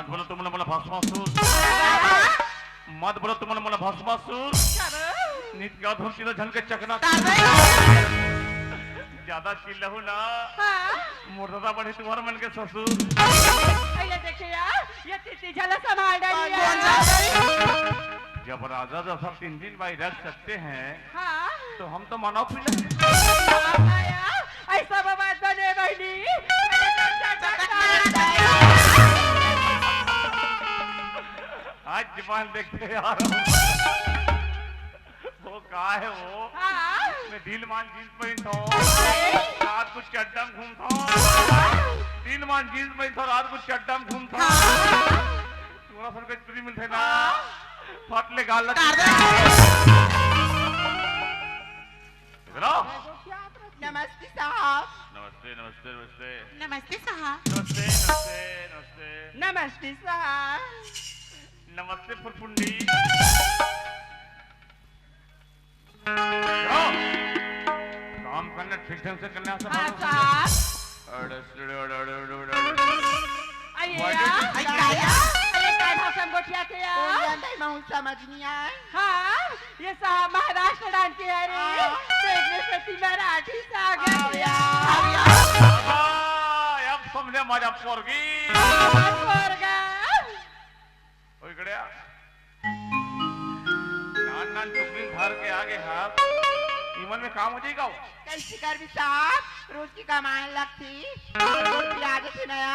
मत बोलो तुमने बोला भस्मासुर, मत बोलो तुमने बोला भस्मासुर। नित्या धुरती तो झनके चकना ज्यादा चिल्लाओ ना। मुर्दा बड़े तुम्हारे मन के ससुर। देखिए ये तीती झला संभाल रही है। जब राजा जैसा 3 दिन भाई रख सकते हैं, हाँ? तो हम तो मानव पीले। ऐसा बात बने बहनी। आज जवान देखते यार वो कहा है वो। मैं ढील मान जींस पहनता हूँ, रात को चड्डा में घूमता हूँ। ढील मान जींस पहनता हूँ, रात को चड्डा में घूमता हूँ। थोड़ा सा चुरी मिलते ना फाटले गाल लग। नमस्ते साहब। नमस्ते नमस्ते नमस्ते नमस्ते साहब। नमस्ते नमस्ते नमस्ते नमस्ते साहब। नमस्ते फुरफुंडी। काम करना ठीक ढंग से करना सब। समझ नहीं आए। हाँ ये साहब महाराष्ट्र डांस के है रे। देखने से मराठी से आ गया। अब समझे मजा पोरगी। इकडे नान टुकड़ी भर के आगे हाथ ईमन में काम हो जाएगा। कैसी कर भी साहब रोज की कमाने लगती आज से नया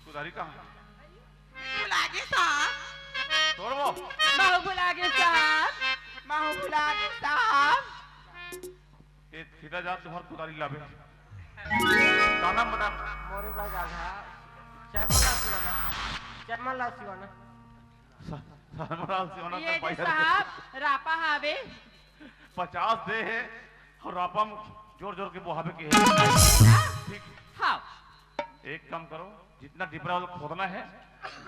कुदारी कहाँ बुलागे साहब। छोड़ वो माहू बुलागे साहब। माहू बुलागे साहब। ये सीधा जा तुम्हारी कुदारी लावे। नाम बता। मोरे भाई गाधा चरमला सिवाना चरमला सिवाना ये साहब रापा हावे 50 दे है और रापा जोर जोर के बुहावे के है। ठीक। हाँ एक काम करो, जितना डिपरा खोदना है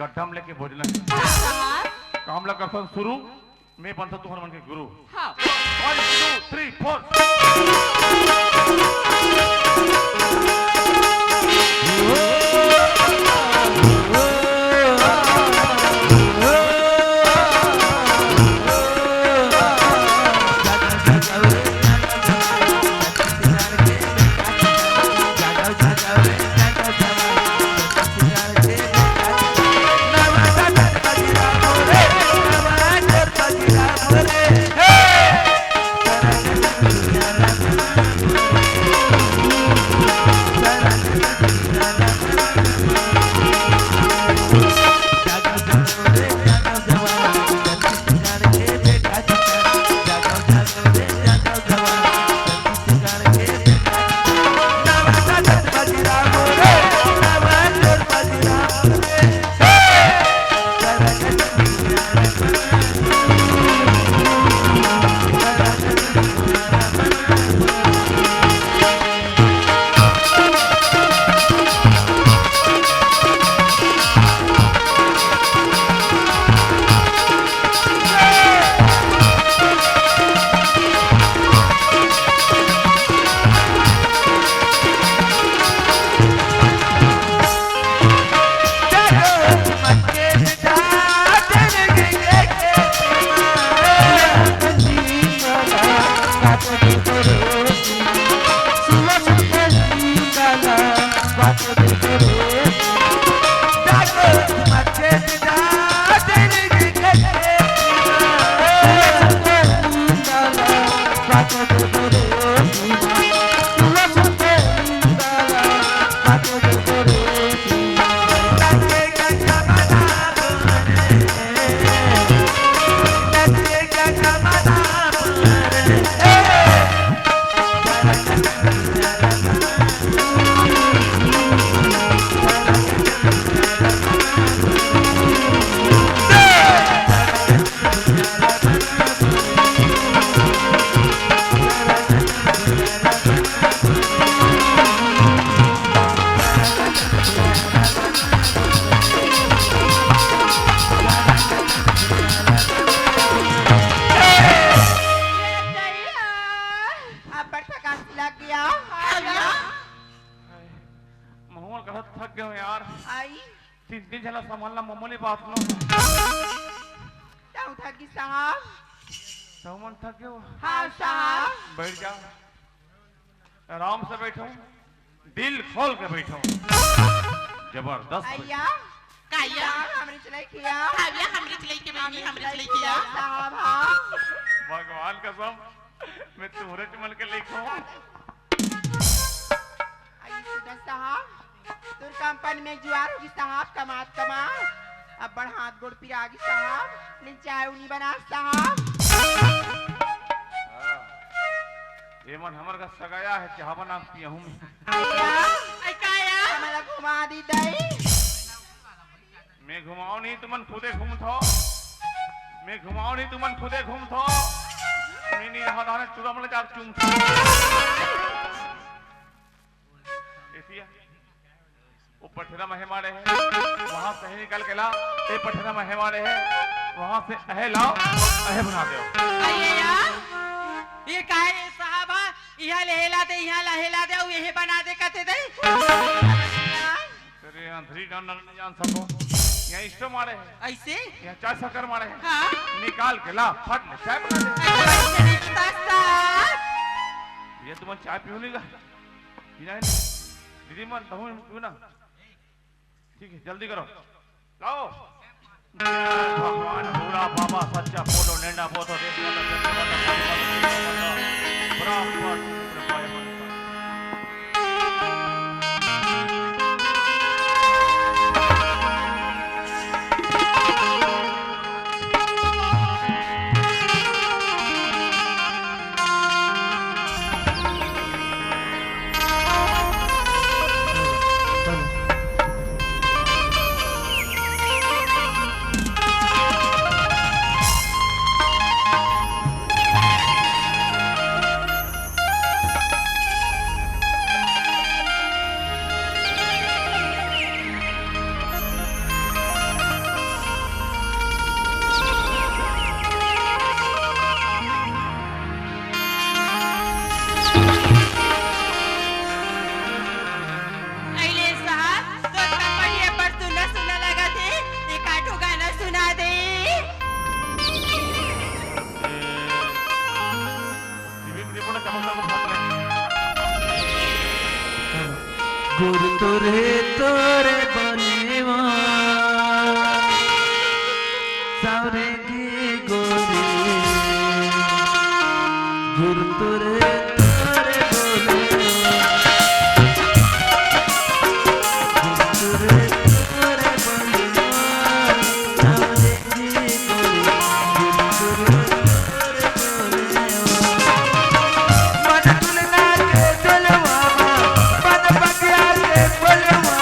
गड्ढा में लेके भोजना है। काम लग करता शुरू, मैं बनता तुम्हारे मन के गुरु। हाँ 1 2 3 4। तीन झाला सांभाळला मामूली बात नो जाऊ थकी साहब सामान थक गए हो हाँ साहब बैठ जाओ आराम से बैठो दिल खोल के बैठो जबरदस्त आइया काया हमने चलाई किया काव्या हमरे चलाई के बहनी हमरे चलाई किया साहब हाँ भगवान कसम मैं तुम्हारे चमल के लिखो आइए सुधा साहब तुर कंपनी में जुआर होगी साहब कमात अब बड़ हाथ गोड़ पिरागी साहब लेकिन चाय उन्हीं बना साहब ये मन हमर का सगाया है चाह बना पिया हूँ आइया आई काया हमारा घुमा दी दई मैं घुमाओ नहीं तुमन खुदे घूमथो मैं घुमाओ नहीं तुमन खुदे घूमथो मैं नहीं रहा दाने चुरा मले जाक चुमथो ऐसिया वो पठेरा महे मारे है वहां से ही निकल के ला ये पठेरा महे मारे है वहां से अहे लाओ अहे बना दो आइए यार ये काहे साहबा यहाँ लहेला दे और यही बना दे कहते दे तेरे अंधरी डांड नहीं जान सको यहाँ इष्टो मारे है ऐसे यहाँ चाय शक्कर मारे है हाँ निकाल के ला फट ले चाय बना दे ऐसे नहीं पता साहब ये तुम चाय पीओ लेगा दीदी मन तो पीओ ना ठीक है जल्दी करो लाओ भगवान पूरा बाबा सच्चा फोटो नेंडा फोटो दे गुरु तोरे तोरे बनेवा सावरे की गोरी गुरु तोरे तोरे बनेवा गुरु तोरे बनेवा सावरे की गोरी गुरु तोरे बनेवा मन तुलना के दिलवा मन बगिया के बोलवा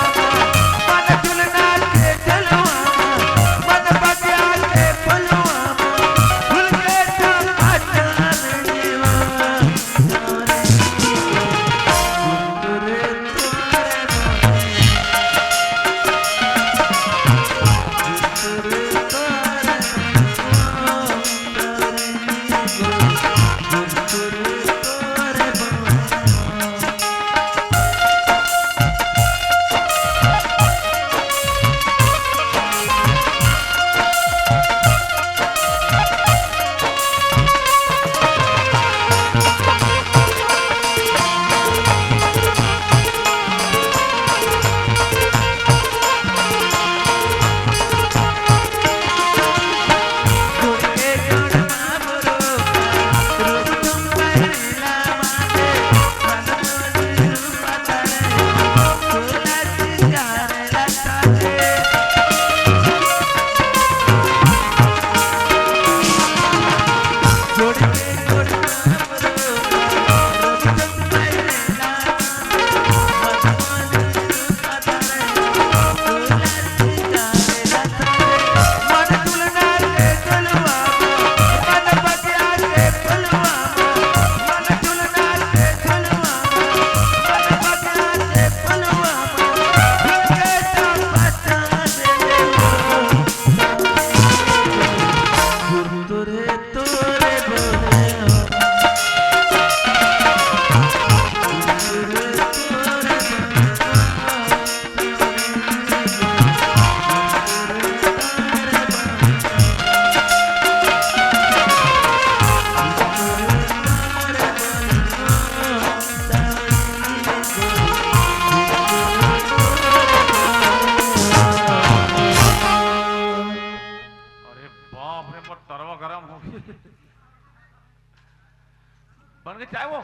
के चाय वो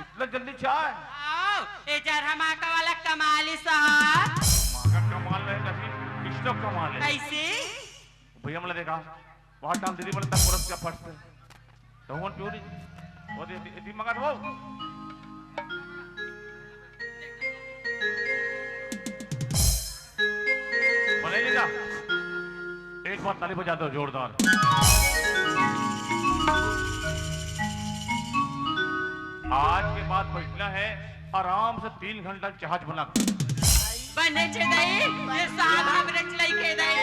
इतना जल्दी चाय आओ ए जरहमा का वाला कमाली साहब मांगा कमाल है नहीं किसका कमाल है कैसे भैया मला देखा बहुत टाइम दीदी बोले तक पुरस का फर्स्ट तो वन प्योरी वो दी मगा वो बोलेगा एक बार ताली बजा दो जोरदार आज के बाद बैठना है आराम से 3 घंटा जहाज बना बने छे दई ये साहब हमरे चलाई के दई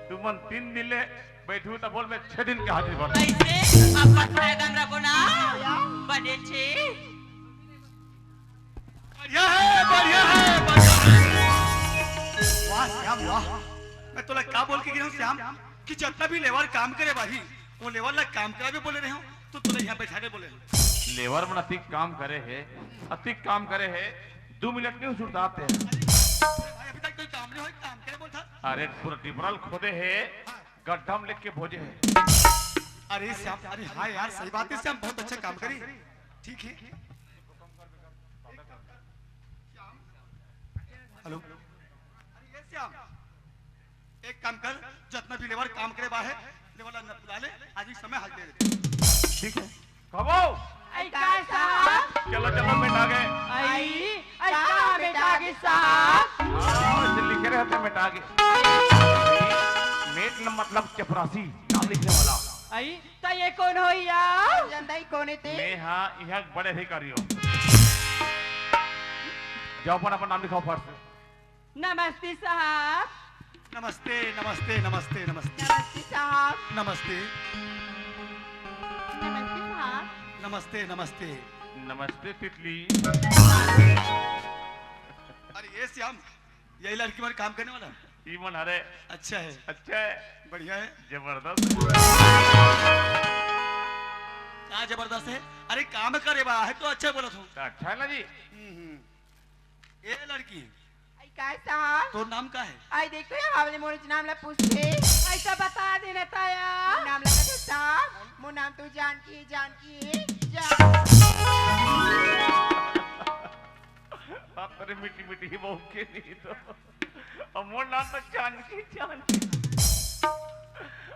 तुमन 3 दिन ले बैठू तो बोल मैं 6 दिन के हाजिर बन कैसे अब बताए दम रखो ना बने छे बढ़िया है वाह श्याम वाह मैं तोला क्या बोल के गिरा हूं श्याम कि जितना भी लेबर काम करे भाई वो लेबर ला काम करा भी बोले रहे हो तो तोला यहाँ बैठा के बोले लेबर में अतिक काम करे है 2 मिनट नहीं सुरताते हैं भाई अभी तक कोई काम नहीं हो काम करे बोलता अरे पूरा टिपरल खोदे है गड्ढा में लेके भोजे है अरे श्याम अरे हाँ यार सही बात है श्याम बहुत अच्छा काम करी ठीक है हेलो अरे ये श्याम एक काम कर जितना भी लेबर काम करे बाहे लेबर ला बुला ले आज ही समय हाल दे दे ठीक है कबो आई का साहब चलो चलो मिटा गए आई का बेटा के साहब ऐसे लिखे रहते मिटा के मेट मतलब चपरासी नाम लिखने वाला आई तो ये कौन हो यार जानता ही कौन थे मैं हाँ यहाँ बड़े अधिकारी हो जाओ अपन नाम लिखाओ फर्स्ट नमस्ते साहब नमस्ते नमस्ते नमस्ते नमस्ते नमस्ते साहब नमस्ते नमस्ते साहब नमस्ते नमस्ते नमस्ते तितली अरे ये श्याम यही लड़की में काम करने वाला ईमन अरे अच्छा है अच्छा है बढ़िया है जबरदस्त क्या जबरदस्त है अरे काम करे बा है तो अच्छा बोला तू अच्छा है ना जी ये लड़की आई का साहब तो नाम का है आई देखो यार हमने मोर नाम ला पूछे ऐसा बता देना ताया नाम ला का साहब मोर नाम तो जानकी जान अरे मिट्टी मिट्टी बहू के नहीं तो अब मोर नाम तो जानकी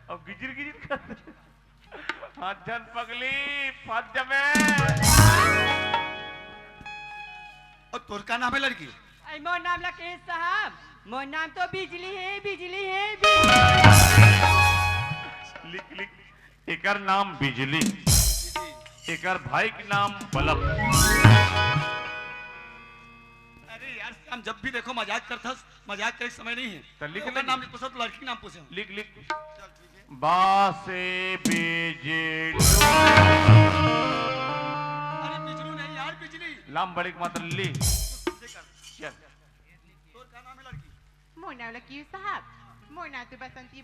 अब गिजिर गिजिर कर हाथ जन पगली फात जमे और तोर का नाम है लड़की आई मोर नाम लके साहब मोर नाम तो बिजली है लिख लिख एकर नाम बिजली एकर भाई के नाम बल्ब अरे यार हम जब भी देखो मजाक करता मजाक का समय नहीं है तो लिख ओकर नाम नहीं पूछा तो लड़की नाम पूछे लिख लिख चल ठीक है बासे बिजली अरे बिजली नहीं यार बिजली लाम बड़ी मात्र ली तुझे कर चल तोर का नाम है लड़की मोर नाम ला क्यों साहब मोर नाम तो बसंती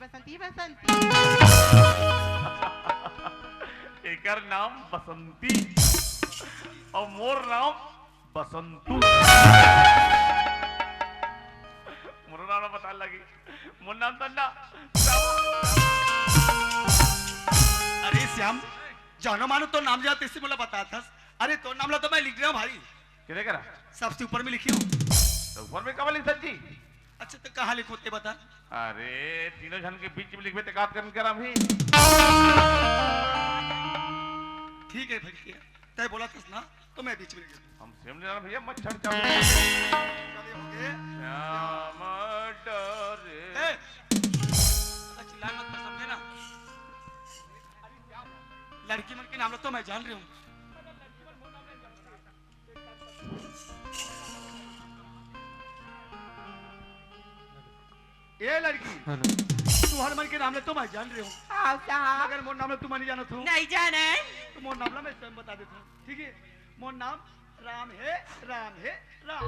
एकर नाम बसंती और मोर नाम बसंतू मोर नाम बता लगी मोर नाम तो ना अरे श्याम जानो मानो तो नाम जाते इससे बोला बता था अरे तो नाम ला तो मैं लिख रहा हूँ भाई किधर करा सबसे ऊपर में लिखी हूँ तो ऊपर में कब लिख सच्ची अच्छा तो कहाँ लिखो ते बता अरे तीनों जन के बीच में लिखबे ते काट करन करा भी ठीक है भाई तय बोला था ना तो मैं बीच में लिख दूँ। हम सेम नहीं भैया मच्छर चल चलिए हो गए श्याम डरे ए, चिल्लाए मत मैं समझे ना लड़की मन के नाम लो तो मैं जान रही हूँ ए लड़की तू हर मन के नाम ले तो मैं जान रही हूँ आओ साहब अगर मोर नाम ले तू मैं नहीं जाना था नहीं जाने तो मोर नाम ला मैं स्वयं बता देता हूँ ठीक है मोर नाम राम है राम है राम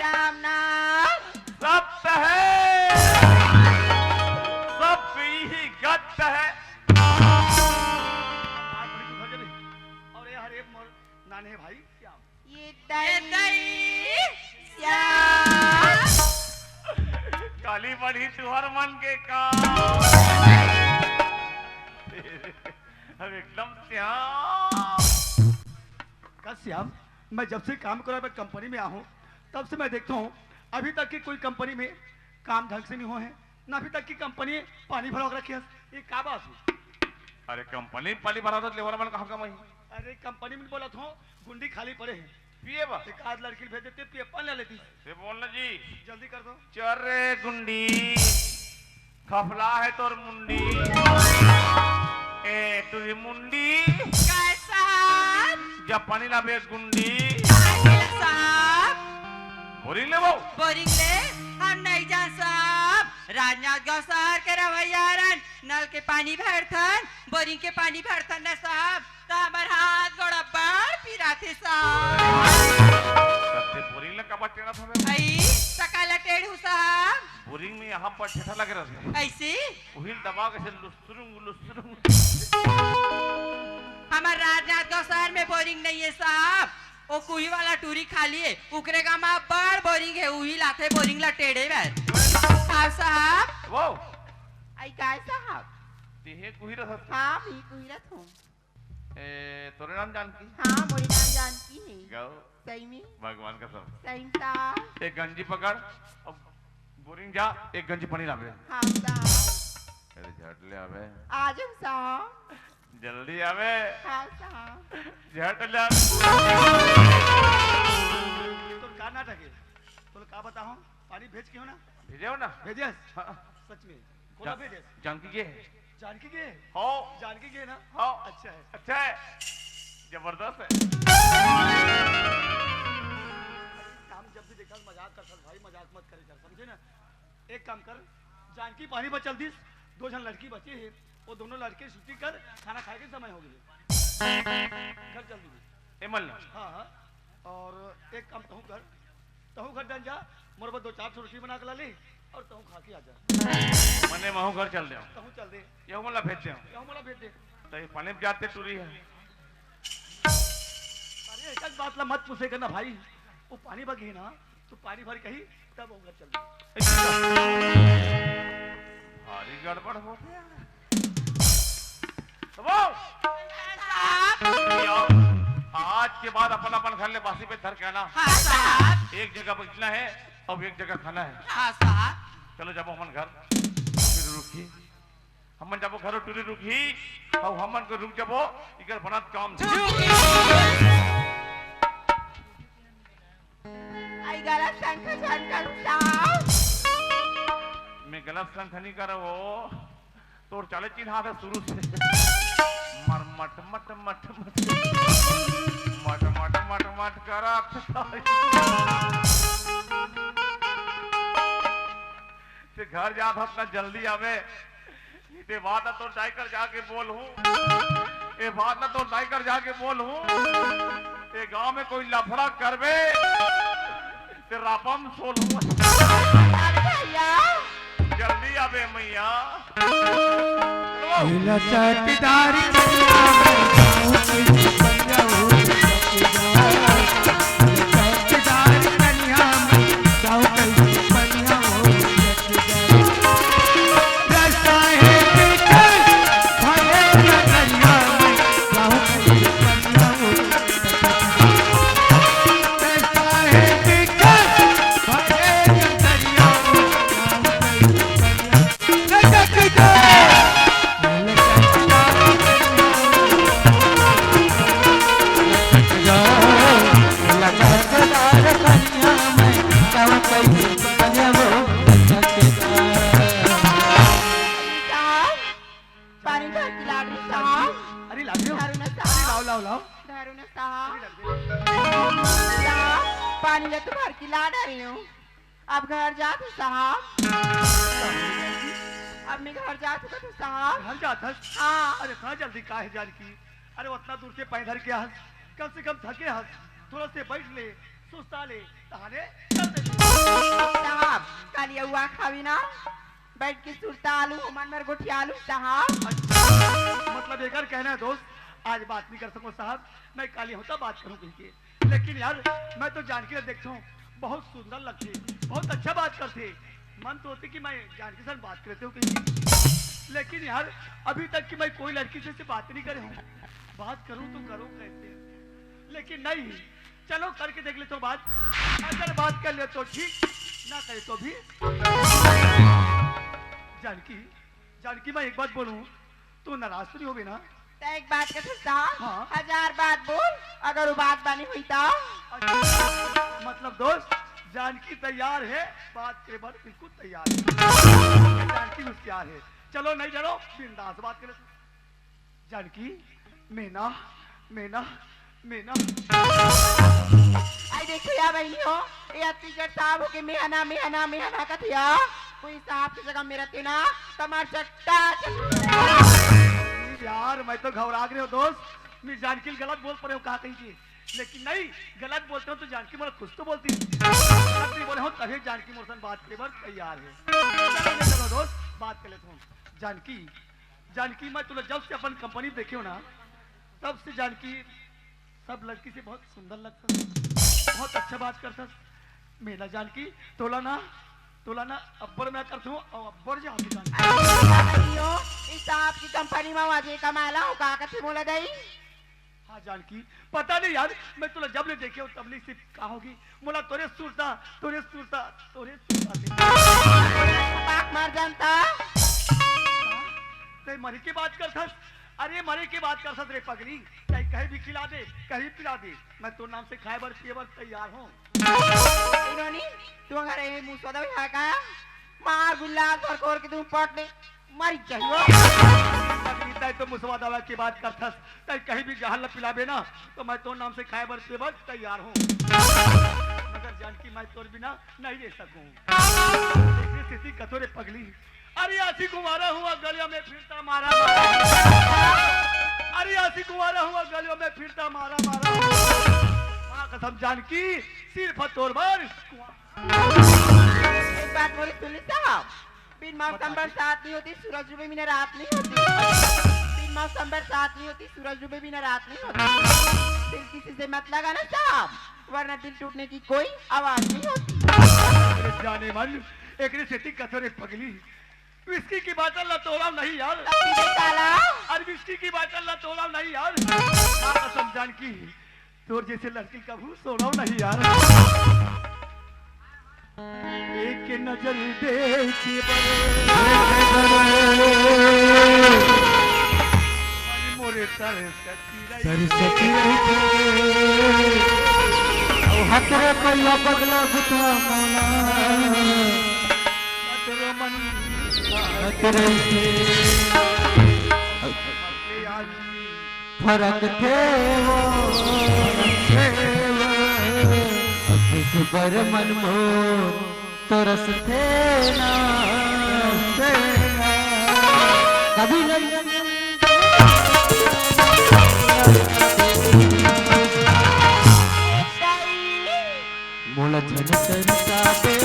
राम नाम सत्य है सब ही गत है आज बड़ी सुधर गई। और ये हर एक मोर नाने है भाई क्या ये ये दई दई श्याम काली बड़ी तुहर मन के काम अब एकदम श्याम। का श्याम, मैं जब से काम करा मैं कंपनी में आहूँ तब से मैं देखता हूँ अभी तक की कोई कंपनी में काम ढंग से नहीं हुआ है, ना अभी तक की कंपनी पानी भरा रखी है। ये का बात है? अरे कंपनी पाली भरा था लेवर मन कहाँ का मैं अरे कंपनी में बोला था गुंडी खाली पड़े हैं, पिए बा एक आध लड़की भेज देते पिए पान ले लेती। से बोलना जी जल्दी कर दो। चल रे गुंडी खफला है तोर मुंडी ए तुझी मुंडी काय साहब जब पानी लाबे गुंडी साहब बोरिंग ले वो बोरिंग ले हम नहीं जान साहब। राजनांदगांव शहर के रवैयारन नल के पानी भरथन बोरिंग के पानी भरथन न साहब तो हमार हाथ गोड़ा बड़ पिराथे साहब। सबसे बोरिंग ले कब टेढ़ा था आई सकाला टेढ़ू साहब बोरिंग में यहाँ पर ठेठा लगे रहते ऐसे उहिल दबा के से लुसरुंग हमार राजनांदगांव शहर में बोरिंग नहीं है साहब। ओ कुही वाला टूरी खाली है उकरे गांव में बड़ बोरिंग है उही लाथे बोरिंग ला टेढ़े में। हाँ साहब वो आई काय साहब? तेहे कुही रहत हाँ मी कुहिरत हूँ। ए तोरे नाम जानकी हाँ मोरी नाम जानकी है। गाओ सही में भगवान का सब सही साहब। एक गंजी पकड़ अब बोरिंग जा एक गंजी पानी लावे हाँ साहब अरे झट ले आवे आ जाओ साहब। जल्दी आवे हाँ साहब झट ले तो का नाटक है तो का बताऊं पानी भेज के हो ना भेजो ना भेजे हाँ। सच में कोला भेजे जानकी के जानकी के हो जानकी के ना हो अच्छा है अच्छा है जबरदस्त है काम जब भी देखा मजाक कर सर भाई मजाक मत करे कर समझे ना। एक काम कर जानकी पानी बचल दिस दो जन लड़की बची है वो दोनों लड़के छुट्टी कर खाना खाए के समय हो गए घर जल्दी एमल हाँ हाँ और एक काम तहु कर तहु घर डन जा मोर बस 2-4 रोटी बना के ला ले और तहु खा के आ जा। मने महू घर चल दे तहु चल दे यहू मला भेज दे यहाँ मोला भेज दे। तो ये पानी में जाते टूरी है अरे एक बात ला मत पूछे करना भाई वो पानी बगी ना तो पानी भर कही तब वो घर चल दे। भारी गड़बड़ हो गया तो वो आज के बाद अपन अपन घर ले बासी पे धर के आना। हाँ साहब एक जगह बैठना है और एक जगह खाना है। हाँ साहब चलो जाबो हमन घर फिर रुकी हमन जाबो घर टूरी रुकी और हमन को रुक जाबो इकर बनत काम आई गलत संख्या करूँ साहब। मैं गलत संख्या नहीं कर वो तोर चाले चिन्हा था शुरू से मर मट मट मट मट मट मट मट मट करा ते घर जा था अपना जल्दी आवे ये बात ना तो जाकर जाके बोल हूँ ये बात ना तो जाकर जाके बोल हूँ ये गांव में कोई लफड़ा करवे ते रापम सोल हूँ अरे भैया जल्दी आवे मैया चटदारी कन्या मैं जाऊं कैसे बनिया हो रास्ता है बेटर भले नगरिया में जाऊं कैसे बनिया हो रास्ता है बेटर भले नगरिया में जाऊं कैसे बनिया साहब पानी भर के ला रही साहब। अरे लाओ धरो ना लाओ साहब लाओ लाओ धरो ना साहब। साहब पानी ले तो भर के ला रही हूँ। अब घर जा तू साहब। अब मैं घर जा चुका तू साहब। घर जाता हाँ अरे कहाँ जल्दी का है जानकी अरे उतना दूर से पैदल के हंस कम से कम थके हंस थोड़ा से बैठ ले सुस्ता ले तहाने चल दे। साहब काली हुआ खावी ना बैठ के सुरता आलू मन मेरे गोठी आलू साहब। मतलब एक कहना है दोस्त आज बात नहीं कर सको साहब मैं काली होता बात करूँ कहीं के लेकिन यार मैं तो जानकी से देखता हूँ बहुत सुंदर लगती बहुत अच्छा बात करते मन तो होती कि मैं जानकी से बात करते हूँ कहीं लेकिन यार अभी तक की मैं कोई लड़की से बात नहीं करे हूँ। बात करूँ तो करूँ कैसे, लेकिन नहीं, चलो करके देख ले तो बात, अगर बात कर ले तो ठीक, ना करे तो भी। जानकी जानकी मैं एक बात बोलूँ, तू नाराज तो नहीं होगी ना? तो एक बात कर साहब, हाँ। 1000 बात बोल, अगर वो बात बनी हुई तो। मतलब दोस्त जानकी तैयार है, बात के बाद बिल्कुल तैयार है, जानकी भी तैयार है। चलो नहीं डरो, बिंदास बात करें। जानकी मीना मीना मीना आई देखो या बहनी हो, ये टीचर साहब हो के मेहना मेहना मेहना का थिया, कोई साहब की जगह मेरा तेना तमार चट्टा यार मैं तो घबरा गए हो दोस्त, मैं जानकी गलत बोल पड़े हो कहा कहीं की, लेकिन नहीं गलत बोलते हो तो जानकी मेरा खुश तो बोलती, गलत नहीं बोले हो तभी जानकी मोरसन बात के बाद तैयार है। चलो दोस्त बात कर लेता हूँ। जानकी जानकी मैं तुझे जब से अपन कंपनी देखे हो ना, तब से जानकी सब लड़की से बहुत सुंदर लगता, बहुत अच्छा बात करता। मेरा जानकी तोला ना अब्बर मैं करता हूँ और अब्बर जा के जानकी इस साहब की कंपनी में वाजे कमाला हो का कथे बोला दई। हाँ जानकी पता नहीं यार, मैं तुला जब ले देखे हो तबली से कहा होगी मोला तोरे सुरता पाक मार जानता ते मरी की बात कर थस, अरे मरी की बात कर थस रे पगली, कहीं भी खिला दे कहीं पिला दे, मैं तो नाम से खाए बर पिए बर तैयार हूँ। इन्होंने तू अगर ये मुंह सोदा है का मार गुल्ला पर कोर के तुम पटने मर जाइयो। पगली तय तो मुसवा दवा की बात कर थस, तय कहीं भी जहल पिलाबे ना तो मैं तो नाम से खाए बर पिए बर तैयार हूँ, मगर जानकी मैं तोर बिना नहीं रह सकूँ। स्थिति कथोरे पगली, अरे ऐसी कुमारा हुआ गलियों में फिरता मारा अरे ऐसी कुमारा हुआ गलियों में फिरता मारा माँ कसम जानकी सिर्फ तोर बार। एक बात बोली सुनी साहब, बिन मौसम बरसात नहीं होती सूरज डूबे बिना रात नहीं होती, बिन मौसम बरसात नहीं होती सूरज डूबे बिना रात नहीं होती। दिल किसी से मत लगा ना साहब, वरना दिल टूटने की कोई आवाज नहीं होती। जाने मन एक स्थिति कथोरे पगली, विस्की की बात अल्लाह तोड़ा नहीं यार, अरे विस्की की बात अल्लाह तोड़ा नहीं यार, कसम जानकी तोर जैसे लड़की कभू सोना नहीं यार। एक नजर देख मोरे हतरे पल्ला बदला गुथा मन फरक थे बर मन मोर तरस थे ना कभी मोला झन तरसा दे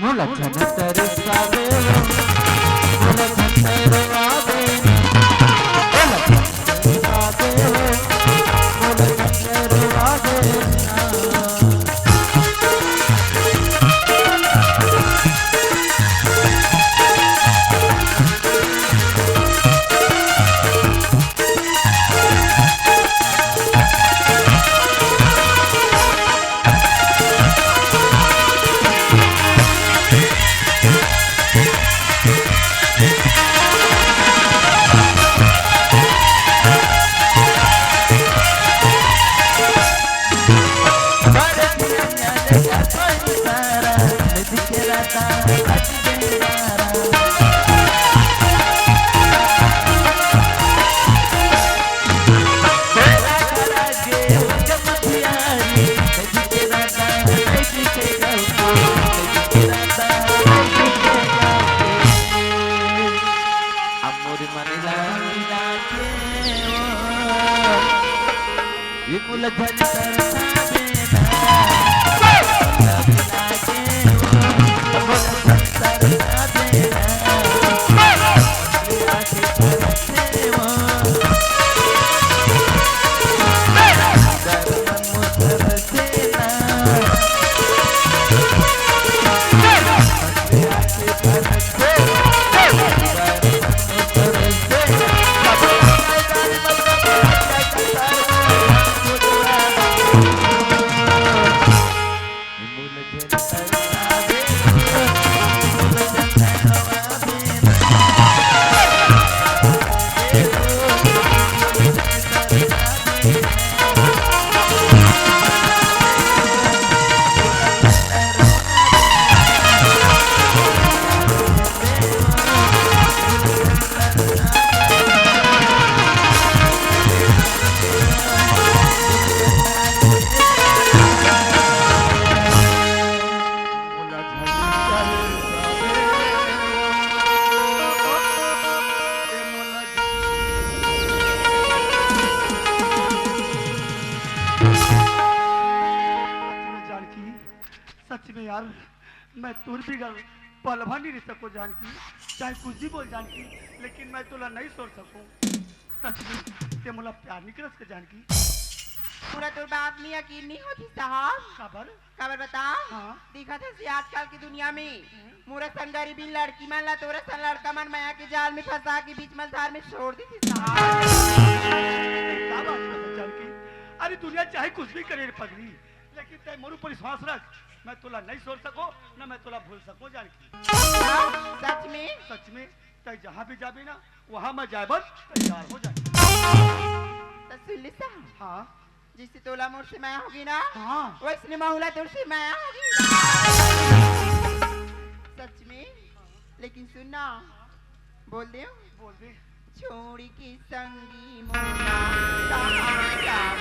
मोला ये उलझन करना बेना बिना के बोला करना बेना मेरा के परसे वो दर्द मुझसे सेना मेरा के परसे सच में यार मैं तुर भी गल पलभा नहीं रह सको जानकी चाहे कुछ भी बोल जानकी लेकिन मैं तुला नहीं सोच सकूं सच में ते मोला प्यार नहीं करस के जानकी पूरा तो बात में यकीन नहीं होती साहब खबर बता हाँ। दिखा था सी आजकल की दुनिया में मोरा सन गरीबी लड़की मन ला तोरा सन लड़का मन माया के जाल में फंसा के बीच मझधार में छोड़ दी थी साहब क्या बात कर जानकी अरे दुनिया चाहे कुछ भी करे रे पगली लेकिन ते मोर ऊपर विश्वास रख मैं तुला नहीं सोच सको ना मैं तुला भूल सकूं जानकी सच में ते जहां भी जाबी ना वहां मैं जाबत तैयार हो जाए तो सुन ली साहब हाँ जिससे तोला मोर से माया होगी ना हाँ वैसे माहुला तोर से माया होगी सच में लेकिन सुनना बोल दे बोल दे छोड़ी की संगी मोरा कहाँ जावे